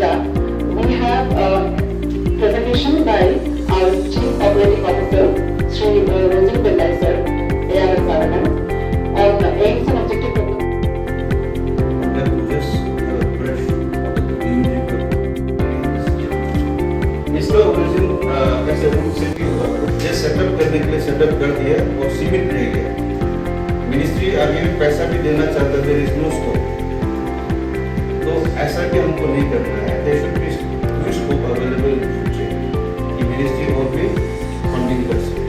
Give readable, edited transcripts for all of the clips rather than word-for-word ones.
Yeah, we have a presentation by our Chief Operating Officer, Sri Ranjan Pillai sir, ARS Saranam, on the aims and objectives of the Let me just brush the DUG इसका origin ऐसे root से भी हुआ, ये setup करने के लिए setup कर दिया और सीमित रह गया। मिनिस्ट्री आगे भी पैसा भी देना चाहता था इसमें उसको, तो ऐसा कि हमको नहीं करना है। There should be huge scope available in future कि मिनिस्ट्री और भी फंडिंग कर सके,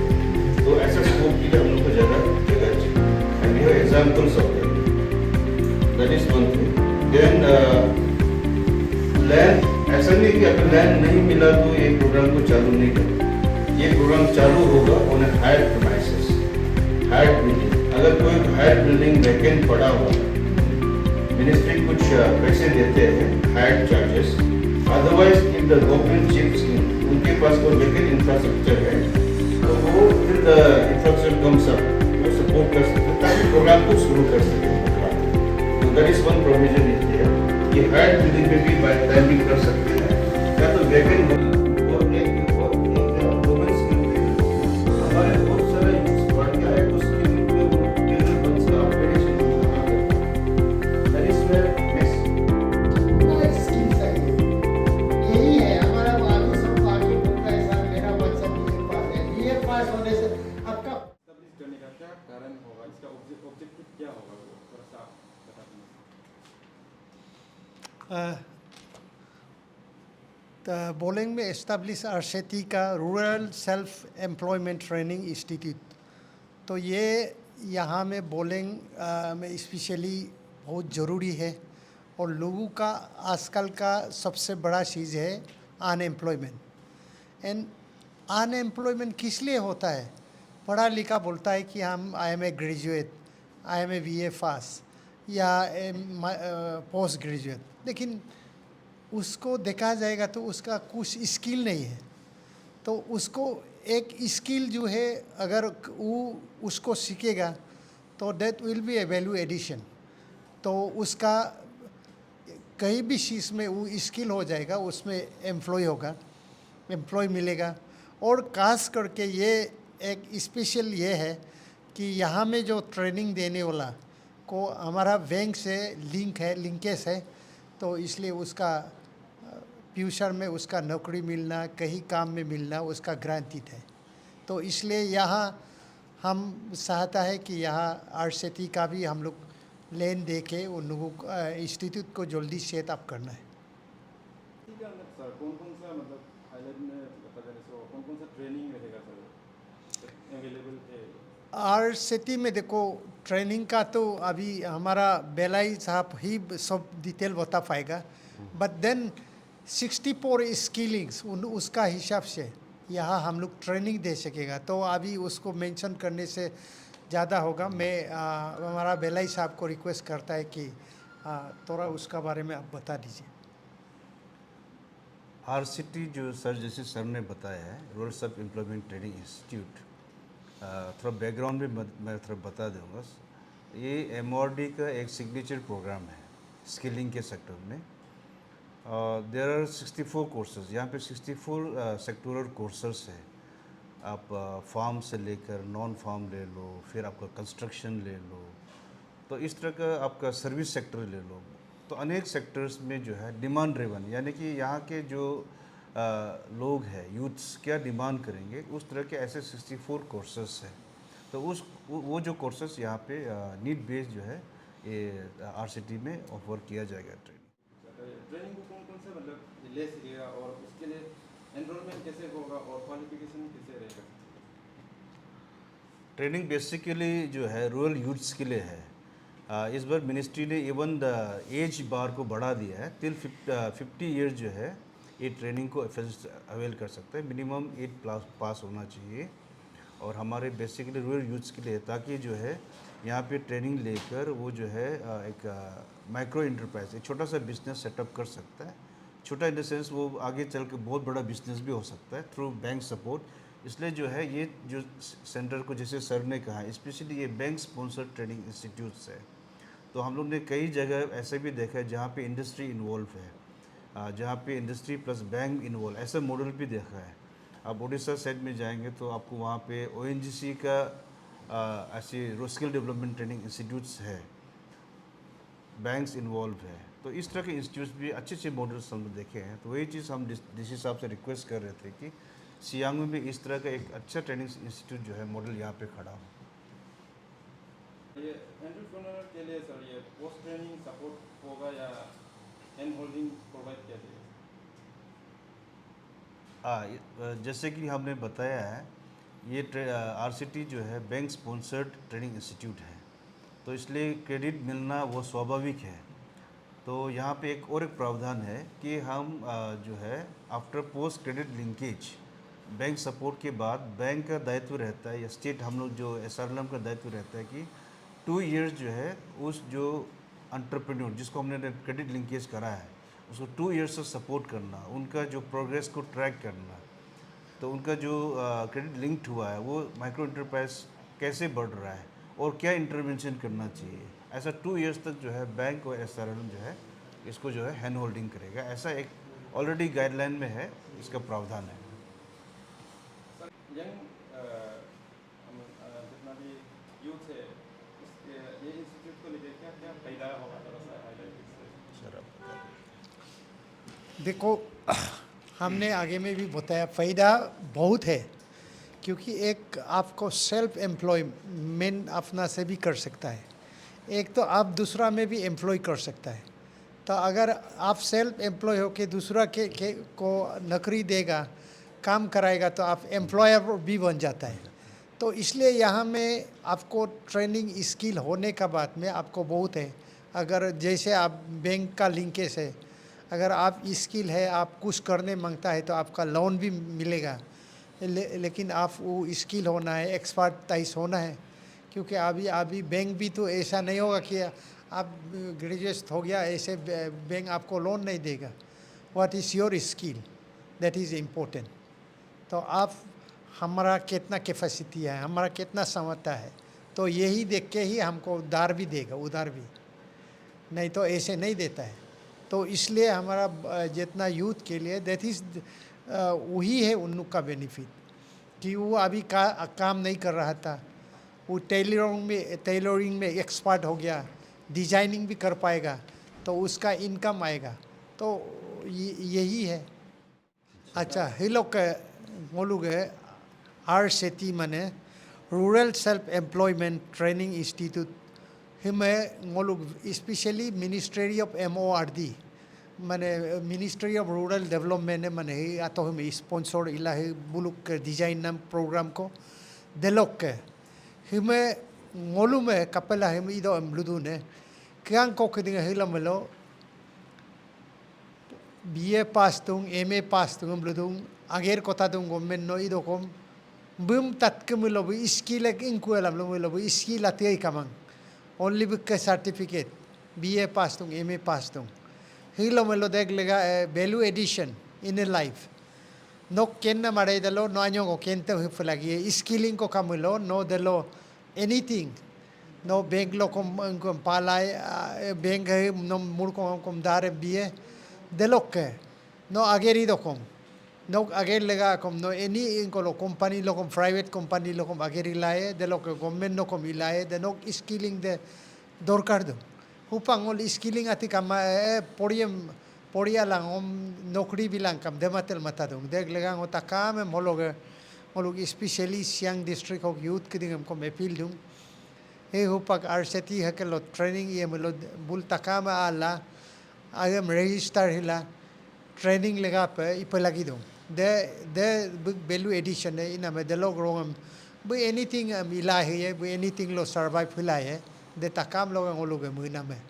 तो ऐसा स्कोप के लिए हम लोग को जगह चाहिए। And we have examples of that. That is one thing. Then land, ऐसा नहीं कि अगर लैंड नहीं मिला तो ये प्रोग्राम को चालू नहीं करें। ये प्रोग्राम चालू होगा on A hired premises, hired building. अगर कोई हायर्ड बिल्डिंग वैकेंट पड़ा हुआ है, मिनिस्ट्री कुछ पैसे देते हैं hired charges. Otherwise in the government chips इन उनके पास कोई वैकेंट इंफ्रास्ट्रक्चर है तो वो फिर द इंफ्रास्ट्रक्चर कम्स अप, वो सपोर्ट कर सकते हैं ताकि प्रोग्राम को शुरू कर सके। तो that is one provision is there कि हायर्ड बिल्डिंग में भी बाय टाइमिंग कर सकते हैं या तो वैकेंट और एक प्रोविंस में हमारे बहुत सारे यूज बढ़ गया है, उसके लिए वो बिल्डर बंस का अपग्रेडेशन होना है। दैट इज वेयर स्किल्स है, यही है हमारा वाली सब आगे बोलता है सर मेरा बच्चा बीए पास है, बीए पास होने से आपका एस्टैब्लिश करने का क्या कारण होगा, इसका ऑब्जेक्टिव क्या होगा, वो थोड़ा सा बता दें। बोलिंग में एस्टेब्लिश आरसेटी का rural self employment training institute, तो ये यहाँ में बोलिंग में स्पेशली बहुत ज़रूरी है। और लोगों का आजकल का सबसे बड़ा चीज़ है अनएम्प्लॉयमेंट। एंड अनएम्प्लॉयमेंट किस लिए होता है? पढ़ा लिखा बोलता है कि हम I am a graduate, I am a BA pass या पोस्ट ग्रेजुएट, लेकिन उसको देखा जाएगा तो उसका कुछ स्किल नहीं है। तो उसको एक स्किल जो है अगर वो उसको सीखेगा तो that will be a value addition. तो उसका कहीं भी चीज़ में वो स्किल हो जाएगा, उसमें एम्प्लॉय मिलेगा। और खास करके ये एक स्पेशल ये है कि यहाँ में जो ट्रेनिंग देने वाला को हमारा बैंक से लिंकेज है, तो इसलिए उसका फ्यूचर में उसका नौकरी मिलना, कहीं काम में मिलना उसका गारंटीड है। तो इसलिए यहाँ हम चाहता है कि यहाँ आरसेटी का भी हम लोग लेन दे के उन लोगों को इंस्टीट्यूट को जल्दी सेट अप करना है। ठीक है सर, कौन कौन सा मतलब हाईलाइट में बता देने से कौन कौन सा ट्रेनिंग रहेगा सर अवेलेबल है? आरसेटी में देखो ट्रेनिंग का तो अभी हमारा बेलाई साहब ही सब डिटेल बता पाएगा, बट देन 64 स्किलिंग्स उसका हिसाब से यहाँ हम लोग ट्रेनिंग दे सकेगा। तो अभी उसको मेंशन करने से ज़्यादा होगा। मैं हमारा बेलाई साहब को रिक्वेस्ट करता है कि थोड़ा उसका बारे में आप बता दीजिए। आरसीटी जो सर जैसे सर ने बताया है, rural self employment training institute, थोड़ा बैकग्राउंड में मैं थोड़ा बता दूंगा। ये एमओआरडी का एक सिग्नेचर प्रोग्राम है स्किलिंग के सेक्टर में। देयर आर 64 कोर्सेज, यहाँ पे 64 सेक्टोरल कोर्सेस है। आप फार्म से लेकर नॉन फार्म ले लो, फिर आपका कंस्ट्रक्शन ले लो, तो इस तरह का आपका सर्विस सेक्टर ले लो। तो अनेक सेक्टर्स में जो है डिमांड ड्रिवन, यानी कि यहाँ के जो लोग हैं यूथ्स क्या डिमांड करेंगे, उस तरह के ऐसे 64 कोर्सेस हैं। तो वो जो कोर्सेस यहाँ पे नीड बेस्ड जो है ये आरसीटी में ऑफर किया जाएगा ट्रेनिंग को कौन कौन से मतलब ले सकेगा और उसके लिए एनरोलमेंट कैसे होगा और क्वालिफिकेशन कैसे रहेगा? ट्रेनिंग बेसिकली जो है रूरल यूथ्स के लिए है। इस बार मिनिस्ट्री ने इवन द एज बार को बढ़ा दिया है, टिल 50 ईयर्स जो है ये ट्रेनिंग को अवेल कर सकते हैं। मिनिमम 8 पास होना चाहिए और हमारे बेसिकली रूरल यूथ्स के लिए, ताकि जो है यहाँ पे ट्रेनिंग लेकर वो जो है एक माइक्रो इंटरप्राइज, एक छोटा सा बिजनेस सेटअप कर सकता है। छोटा इन द सेंस वो आगे चल के बहुत बड़ा बिजनेस भी हो सकता है थ्रू बैंक सपोर्ट। इसलिए जो है ये जो सेंटर को, जैसे सर ने कहा, स्पेशली ये बैंक स्पॉन्सर्ड ट्रेनिंग इंस्टीट्यूट्स है। तो हम लोग ने कई जगह ऐसे भी देखा है जहाँ पे इंडस्ट्री इन्वॉल्व है। जहाँ पे इंडस्ट्री प्लस बैंक इन्वॉल्व, ऐसा मॉडल भी देखा है। आप उड़ीसा साइड में जाएंगे तो आपको वहाँ पे ONGC का ऐसे स्किल डेवलपमेंट ट्रेनिंग इंस्टीट्यूट्स है, बैंक्स इन्वॉल्व है। तो इस तरह के इंस्टीट्यूट्स भी अच्छे अच्छे मॉडल्स हमने देखे हैं। तो वही चीज़ हम डीसी साहब से रिक्वेस्ट कर रहे थे कि सियांग में भी इस तरह का एक अच्छा ट्रेनिंग इंस्टीट्यूट जो है मॉडल यहाँ पे खड़ा हो। ये एंटरप्रेन्योर के लिए सर ये पोस्ट ट्रेनिंग सपोर्ट होगा या हैंड होल्डिंग प्रोवाइड किया जाएगा? जैसे कि हमने बताया है, ये RCT जो है बैंक स्पॉन्सर्ड ट्रेनिंग इंस्टीट्यूट है, तो इसलिए क्रेडिट मिलना वो स्वाभाविक है। तो यहाँ पे एक प्रावधान है कि हम जो है after post credit linkage bank support के बाद बैंक का दायित्व रहता है, या स्टेट हम लोग जो SRLM का दायित्व रहता है कि 2 इयर्स जो है उस जो एंटरप्रेन्योर जिसको हमने क्रेडिट लिंकेज करा है उसको 2 इयर्स से सपोर्ट करना, उनका जो प्रोग्रेस को ट्रैक करना। तो उनका जो क्रेडिट लिंक्ड हुआ है वो माइक्रो इंटरप्राइज कैसे बढ़ रहा है और क्या इंटरवेंशन करना चाहिए, ऐसा 2 इयर्स तक जो है बैंक और SRLM जो है इसको जो है हैंड होल्डिंग करेगा। ऐसा एक ऑलरेडी गाइडलाइन में है, इसका प्रावधान है। सर यंग जितना भी यूथ है ये इंस्टीट्यूट को लेकर क्या क्या फायदा होगा, थोड़ा सा हाईलाइट सर आप बताइए। देखो, हमने आगे में भी बताया फ़ायदा बहुत है, क्योंकि एक आपको सेल्फ एम्प्लॉयमेंट अपना से भी कर सकता है, एक तो आप दूसरा में भी एम्प्लॉय कर सकता है। तो अगर आप सेल्फ एम्प्लॉय हो के दूसरा के को नौकरी देगा, काम कराएगा, तो आप एम्प्लॉयर भी बन जाता है। तो इसलिए यहाँ में आपको ट्रेनिंग स्किल होने का बाद में आपको बहुत है। अगर जैसे आप बैंक का लिंकेज है, अगर आप स्किल है, आप कुछ करने मांगता है तो आपका लोन भी मिलेगा, लेकिन आप वो स्किल होना है, एक्सपर्टाइज होना है। क्योंकि अभी बैंक भी तो ऐसा नहीं होगा कि आप ग्रेजुएट हो गया ऐसे बैंक आपको लोन नहीं देगा। What is your skill, that is important. तो आप हमारा कितना कैपेसिटी है, हमारा कितना क्षमता है, तो यही देख के ही हमको उधार भी देगा, उधार भी, नहीं तो ऐसे नहीं देता है। तो इसलिए हमारा जितना यूथ के लिए दैट इज़ वही है उन लोग का बेनिफिट, कि वो अभी काम नहीं कर रहा था, वो टेलरिंग में एक्सपर्ट हो गया, डिजाइनिंग भी कर पाएगा, तो उसका इनकम आएगा। तो यही है। अच्छा, ये लोग वो लोग RCT माने rural self employment training institute, हमें वो लोग स्पेशली मिनिस्ट्री ऑफ MORD माने मिनिस्ट्री ऑफ रूरल डेवलपमेंट माने या तो हम स्पॉन्सर इला है बुलुक डिजाइन नाम प्रोग्राम को देलोक के हमें मोलू में कपला हम इधो अमलुदू ने क्या को कदिंग हिला मलो BA पास तुंग MA पास तुंग अमलुदू अगेर कोता तुंग गवर्नमेंट नो इधो कोम बुम तत्के मिलो भी स्किल एक इनको एलम लो मिलो भी स्किल आते ही कमांग ओनली बुक के सर्टिफिकेट BA पास तुंग MA पास तुंग हिलो मिलो देख लेगा value addition in a life नो केन मारे दलो नो आño को केनते हुफलागी स्किलिंग को कमिलो नो दलो एनीथिंग नो बैंक लो कम पालाय बैंक है नो मुड़ को दारे BA दलो के नो आगेरी दो कम नो आगे लगा कम नो एनी इनको लो कंपनी लो कम प्राइवेट कंपनी लो कम आगे लाए दे लो के गवर्नमेंट नो कम लाए दे नो स्किलिंग दे दरकार दो हुपांगोल स्किलिंग आती कम पोड़िया लांगोम नौकरी भी लांग कम देमातेल मता दो देख लगा हो तका में मोलोग स्पेशली सियांग डिस्ट्रिक्ट हो यूथ के दिन को अपील दूँ हे हुपाक RCT है के लो ट्रेनिंग ये मिलो बुल तका में आला आगे रजिस्टर हिला ट्रेनिंग लगा पे इप लगी दूँ दे वैल्यू एडिशन है इना में दे लोग रोंग भी एनीथिंग मिला है ये भी एनीथिंग लो सर्वाइव हिला है दे तकाम लोग मुना में